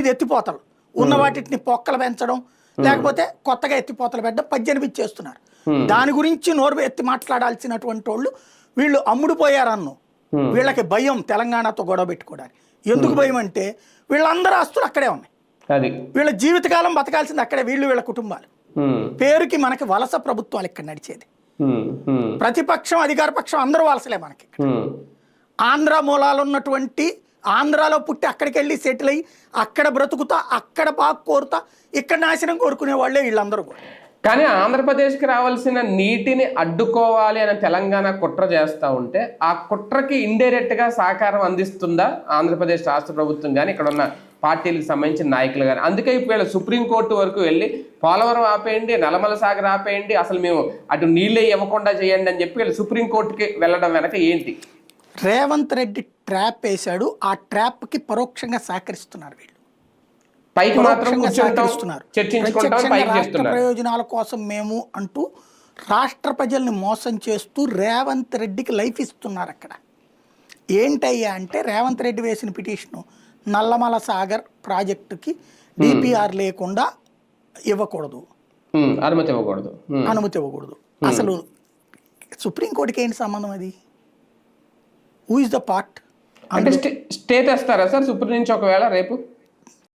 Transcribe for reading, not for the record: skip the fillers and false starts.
ఇది ఎత్తిపోతలు ఉన్న వాటిని పొక్కలు పెంచడం, లేకపోతే కొత్తగా ఎత్తిపోతలు పెట్టడం 18 చేస్తున్నారు. దాని గురించి నోరు ఎత్తి మాట్లాడాల్సినటువంటి వాళ్ళు వీళ్ళు అమ్ముడుపోయారన్ను. వీళ్ళకి భయం తెలంగాణతో గొడవ పెట్టుకోవడానికి. ఎందుకు భయం అంటే వీళ్ళందరూ ఆస్తులు అక్కడే ఉన్నాయి, వీళ్ళ జీవితకాలం బతకాల్సింది అక్కడే, వీళ్ళ కుటుంబాలు. పేరుకి మనకి వలస ప్రభుత్వాలు ఇక్కడ నడిచేది. ప్రతిపక్షం అధికార పక్షం అందరూ వలసలే మనకి. ఆంధ్ర మూలాలు ఉన్నటువంటి, ఆంధ్రాలో పుట్టి అక్కడికి వెళ్ళి సెటిల్ అయ్యి అక్కడ బ్రతుకుతా, అక్కడ బాగా కోరుతా, ఇక్కడ నాశనం కోరుకునే వాళ్ళే వీళ్ళందరూ కూడా. కానీ ఆంధ్రప్రదేశ్కి రావాల్సిన నీటిని అడ్డుకోవాలి అని తెలంగాణ కుట్ర చేస్తూ ఉంటే ఆ కుట్రకి ఇండైరెక్ట్గా సహకారం అందిస్తుందా ఆంధ్రప్రదేశ్ రాష్ట్ర ప్రభుత్వం కానీ ఇక్కడ ఉన్న పార్టీలకు సంబంధించిన నాయకులు కానీ? అందుకే ఇప్పుడు సుప్రీంకోర్టు వరకు వెళ్ళి పోలవరం ఆపేయండి, నల్లమల సాగర్ ఆపేయండి, అసలు మేము అటు నీళ్ళే ఇవ్వకుండా చేయండి అని చెప్పి వీళ్ళు సుప్రీంకోర్టుకి వెళ్ళడం వెనక ఏంటి? రేవంత్ రెడ్డి ట్రాప్ వేశాడు, ఆ ట్రాప్కి పరోక్షంగా సహకరిస్తున్నారు వీళ్ళు. పైకి మాత్రం రాష్ట్ర ప్రయోజనాల కోసం మేము అంటూ రాష్ట్ర ప్రజల్ని మోసం చేస్తూ రేవంత్ రెడ్డికి లైఫ్ ఇస్తున్నారు. అక్కడ ఏంటయ్యా అంటే రేవంత్ రెడ్డి వేసిన పిటిషను నల్లమల సాగర్ ప్రాజెక్టుకి డిపిఆర్ లేకుండా ఇవ్వకూడదు, అనుమతి ఇవ్వకూడదు. అసలు సుప్రీంకోర్టుకి ఏంటి సంబంధం? అది హూ ఇస్ ద పార్ట్? అంటే స్టే తెస్తారా సార్ సుప్రీం నుంచి ఒకవేళ రేపు?